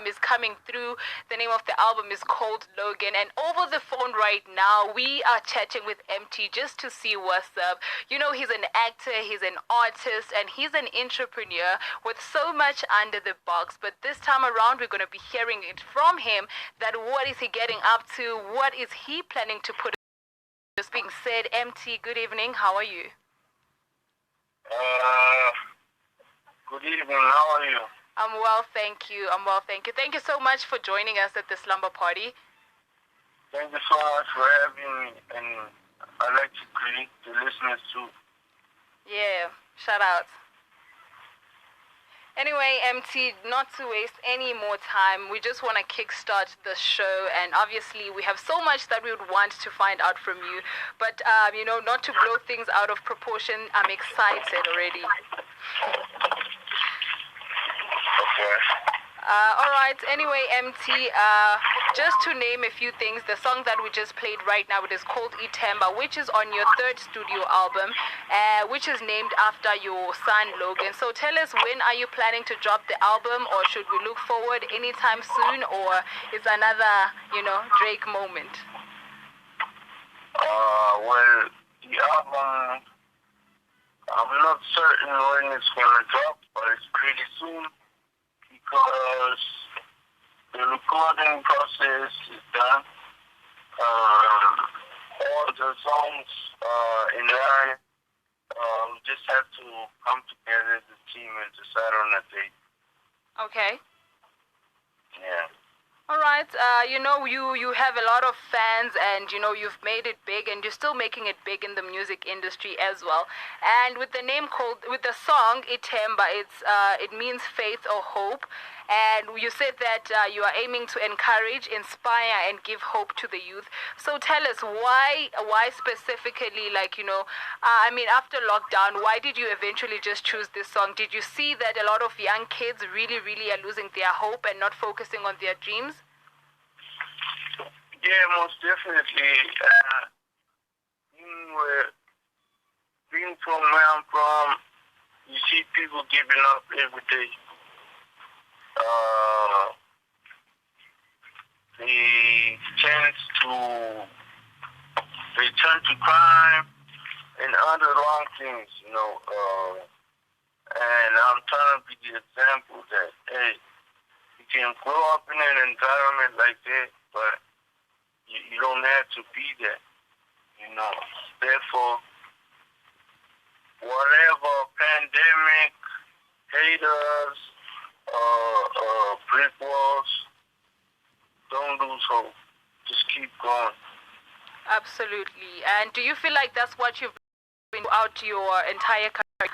is coming through. The name of the album is called Logan, and over the phone right now we are chatting with eMtee just to see what's up. You know, he's an actor, he's an artist, and he's an entrepreneur with so much under the box. But this time around we're going to be hearing it from him, that what is he getting up to, what is he planning to put. This being said, eMtee, good evening, how are you? Good evening, how are you? I'm well, thank you. Thank you so much for joining us at the slumber party. Thank you so much for having me, and I'd like to greet the listeners too. Yeah, shout out. Anyway, eMtee, not to waste any more time, we just want to kickstart the show, and obviously we have so much that we would want to find out from you, but not to blow things out of proportion, I'm excited already. Okay. All right. Anyway, eMtee, just to name a few things, the song that we just played right now, it is called eThemba, which is on your third studio album, which is named after your son Logan. So tell us, when are you planning to drop the album, or should we look forward anytime soon, or it's another, Drake moment? Well, the album, I'm not certain when it's gonna drop, but it's pretty soon, because the recording process is done. All the songs in line. We just have to come together as a team and decide on a date. Okay. Yeah. All right. You have a lot of fans, and you've made it big, and you're still making it big in the music industry as well. And with the song eThemba, it means faith or hope. And you said that you are aiming to encourage, inspire, and give hope to the youth. So tell us, why specifically, after lockdown, why did you eventually just choose this song? Did you see that a lot of young kids really, really are losing their hope and not focusing on their dreams? Yeah, most definitely. Being from where I'm from, you see people giving up every day. They turn to crime and other wrong things, and I'm trying to be the example that, hey, you can grow up in an environment like that, but you don't have to be there, Therefore, whatever pandemic, haters, brick walls, don't lose hope. Just keep going. Absolutely. And do you feel like that's what you've been out your entire career?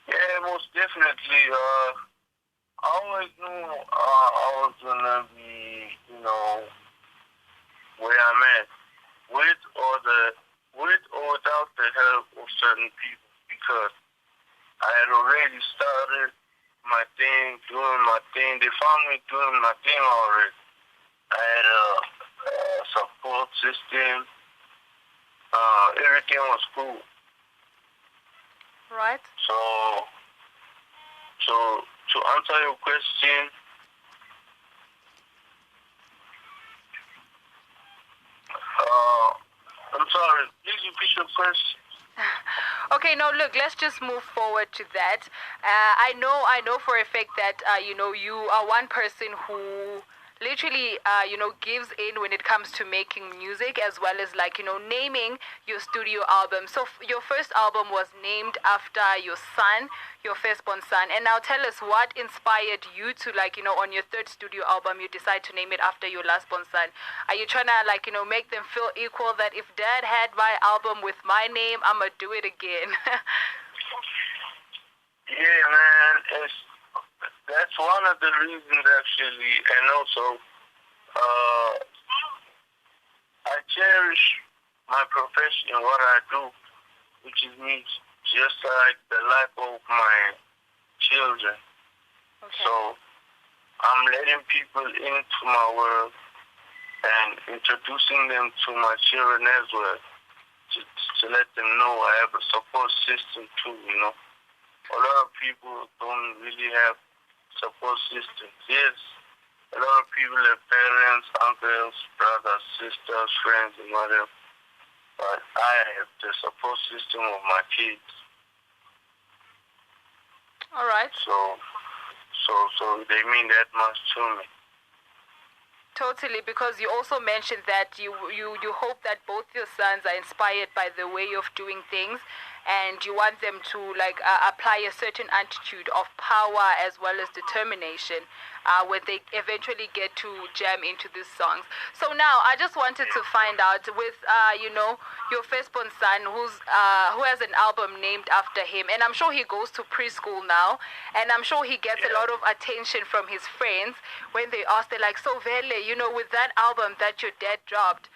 Yeah, most definitely. I always knew I was gonna be, where I'm at, with or without the help of certain people, because I had already started my thing, doing my thing. They found me doing my thing already. I had a support system. Everything was cool. Right. So to answer your question, I'm sorry, please repeat your question. Okay, no, look, let's just move forward to that. I know for a fact that, you are one person who literally, gives in when it comes to making music, as well as, naming your studio album. So your first album was named after your son, your firstborn son. And now tell us, what inspired you to, on your third studio album, you decide to name it after your lastborn son? Are you trying to, make them feel equal, that if dad had my album with my name, I'm going to do it again? Yeah, man, that's one of the reasons, actually, and also, I cherish my profession, what I do, which is me, just like the life of my children. Okay. So I'm letting people into my world and introducing them to my children as well, to let them know I have a support system too, A lot of people don't really have support system. Yes, a lot of people have parents, uncles, brothers, sisters, friends, and whatever. But I have the support system of my kids. All right. So they mean that much to me. Totally, because you also mentioned that you hope that both your sons are inspired by the way of doing things, and you want them to apply a certain attitude of power as well as determination when they eventually get to jam into these songs. So now I just wanted to find out with your firstborn son who has an album named after him, and I'm sure he goes to preschool now, and I'm sure he gets a lot of attention from his friends when they ask, they're like, so Vele, with that album that your dad dropped,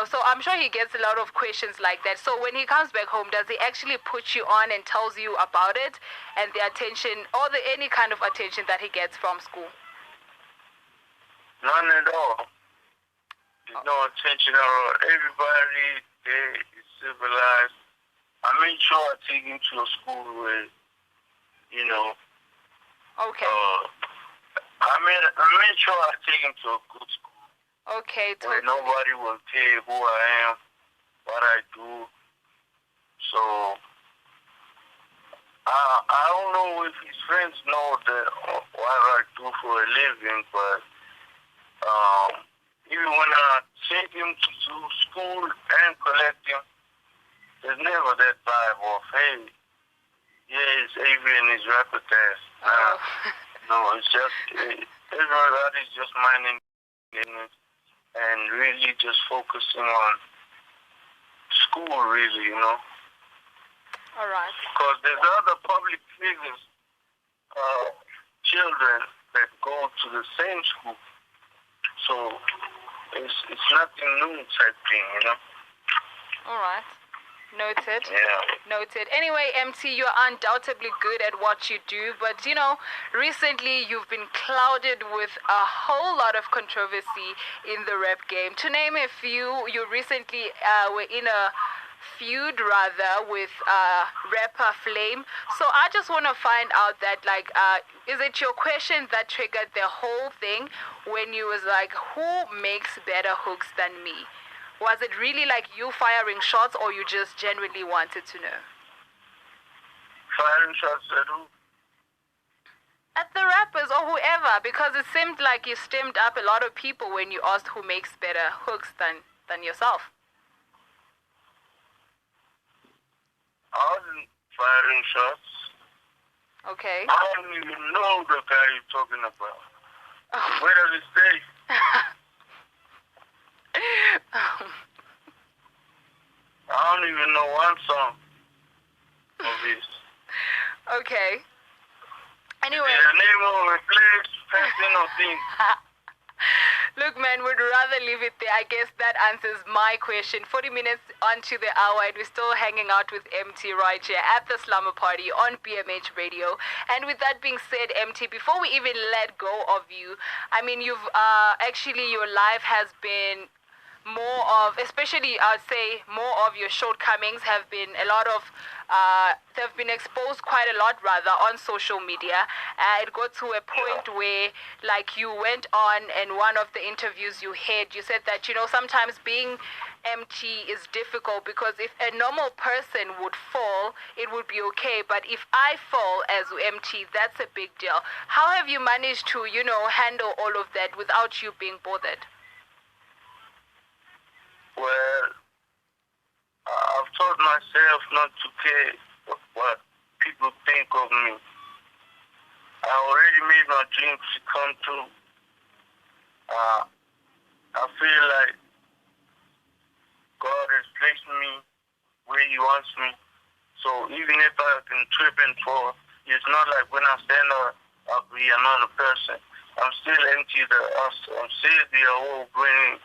so I'm sure he gets a lot of questions like that. So when he comes back home, does he actually put you on and tells you about it and the attention or any kind of attention that he gets from school? None at all. There's no attention at all. Everybody there is civilized. I made sure I take him to a school where, Okay. I made sure I take him to a good school. Okay, where totally. nobody will tell who I am, what I do. So I don't know if his friends know what I do for a living, but even when I take him to school and collect him, there's never that vibe of, hey, yeah, it's Avery and his rapper test. No, it's just everybody's just minding business and really just focusing on school, really, All right. Because there's other public figures, children that go to the same school. So it's nothing new type thing, All right. Noted. Yeah. Noted. Anyway, eMtee, you're undoubtedly good at what you do, but recently you've been clouded with a whole lot of controversy in the rap game. To name a few, you recently were in a feud with rapper Flvme. So I just want to find out that is it your question that triggered the whole thing when you was like, who makes better hooks than me? Was it really like you firing shots, or you just genuinely wanted to know? Firing shots at who? At the rappers or whoever, because it seemed like you stemmed up a lot of people when you asked who makes better hooks than yourself. I wasn't firing shots. Okay. I don't even know the guy you're talking about. Where does it stay? I don't even know one song of his. Okay. Anyway. The name of the place, casino thing. Look, man, we'd rather leave it there. I guess that answers my question. 40 minutes onto the hour, and we're still hanging out with eMtee right here at the Slumber Party on BMH Radio. And with that being said, eMtee, before we even let go of you, I mean, you've actually, your life has been more of, especially I'd say more of your shortcomings have been a lot of, they've been exposed quite a lot rather on social media. It got to a point where you went on, and one of the interviews you had, you said that, sometimes being eMtee is difficult because if a normal person would fall, it would be okay. But if I fall as eMtee, that's a big deal. How have you managed to, handle all of that without you being bothered? Well, I've taught myself not to care what people think of me. I already made my dreams come true. I feel like God has placed me where He wants me. So even if I can trip and fall, it's not like when I stand up, I'll be another person. I'm still eMtee I'm still the award-winning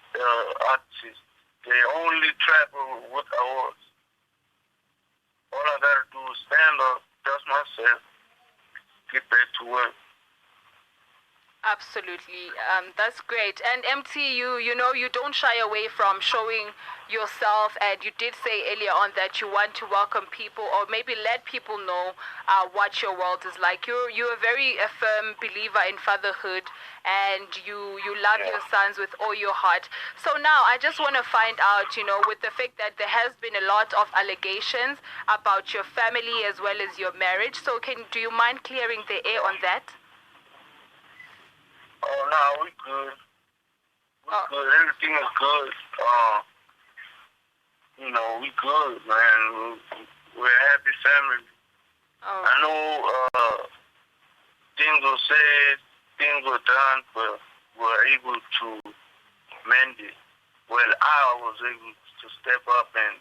artist. They only travel with awards. All I gotta do is stand up, dust myself, get back to work. Absolutely. That's great. And MT, you don't shy away from showing yourself. And you did say earlier on that you want to welcome people, or maybe let people know what your world is like. You're a very a firm believer in fatherhood, and you love Yeah. your sons with all your heart. So now I just want to find out, with the fact that there has been a lot of allegations about your family as well as your marriage. So do you mind clearing the air on that? Oh, no, we good. We Oh. good. Everything is good. We good, man. We're a happy family. Oh. I know things were said, things were done, but we're able to mend it. Well, I was able to step up and,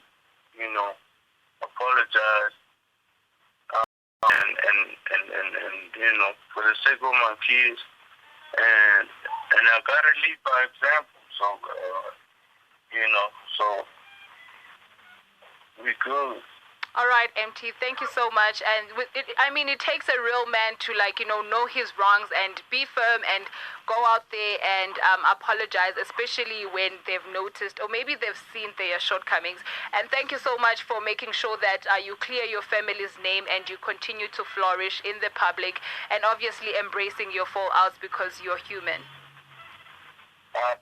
apologize. And for the sake of my kids. And I gotta lead by example. So, so we good. All right, MT. Thank you so much. And it takes a real man to know his wrongs and be firm and go out there and apologize, especially when they've noticed or maybe they've seen their shortcomings. And thank you so much for making sure that you clear your family's name and you continue to flourish in the public, and obviously embracing your fallouts because you're human.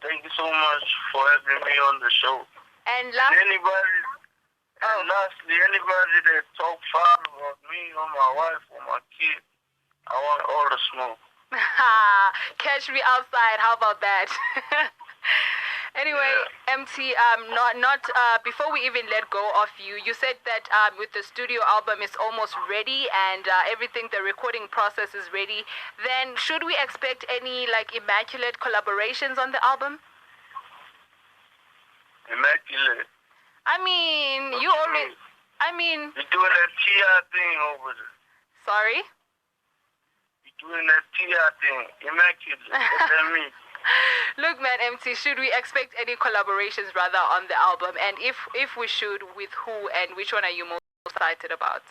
Thank you so much for having me on the show. And lastly, anybody that talk foul about me or my wife or my kid, I want all the smoke. Catch me outside. How about that? Anyway, Yeah. MT, not before we even let go of you, you said that with the studio album is almost ready and everything, the recording process is ready. Then should we expect any immaculate collaborations on the album? Immaculate. I mean, What you you always. mean? I mean. You're doing that T.I. thing over there. Sorry. You're doing that T.I. thing. Immaculate. What that mean? Look, man, MT, should we expect any collaborations rather on the album? And if we should, with who and which one are you most excited about?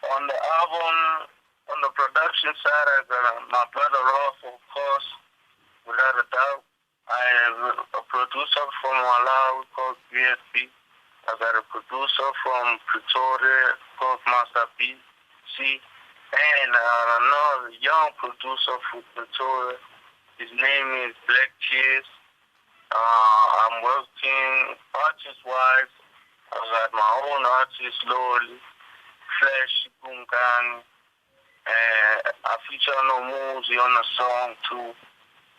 On the album, on the production side, I got my brother Ross, of course, without a doubt. I have a producer from Malawi called BSB. I got a producer from Pretoria called Master BC. And another young producer from Pretoria. His name is Black Cheers. I'm working artist-wise. I got my own artist, Lowly, Flash, Gungani. And I feature No Mozy on the song too.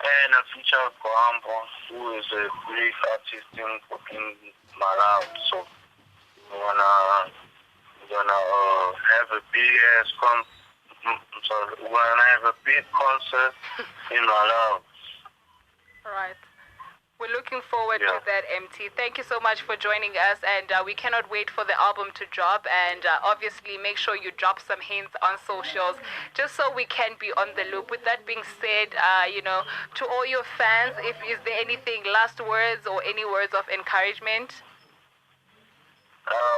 And I feature Koambo, who is a great artist in Malawi. So we're gonna have a big ass we're gonna have a big concert in Malawi. All right. We're looking forward to that, MT. Thank you so much for joining us, and we cannot wait for the album to drop. And obviously, make sure you drop some hints on socials, just so we can be on the loop. With that being said, to all your fans, is there anything, last words or any words of encouragement?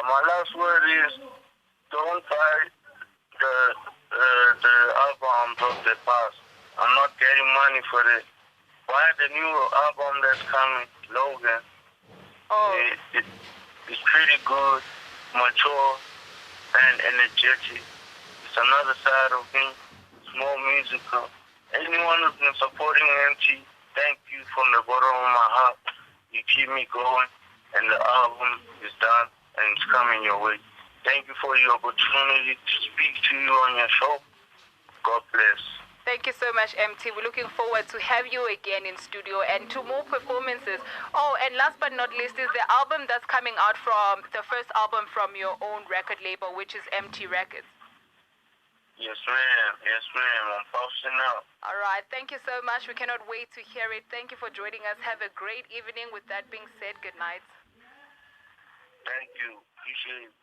My last word is don't buy the albums of the past. I'm not getting money for it. Buy the new album that's coming, Logan. Oh. It's pretty good, mature, and energetic. It's another side of me. It's more musical. Anyone who's been supporting eMtee, thank you from the bottom of my heart. You keep me going, and the album is done, and it's coming your way. Thank you for the opportunity to speak to you on your show. God bless. Thank you so much, MT. We're looking forward to have you again in studio and to more performances. Oh, and last but not least is the album that's coming out from the first album from your own record label, which is eMtee Records. Yes, ma'am. Yes, ma'am. I'm posting out. All right. Thank you so much. We cannot wait to hear it. Thank you for joining us. Have a great evening. With that being said, good night. Thank you. Appreciate it.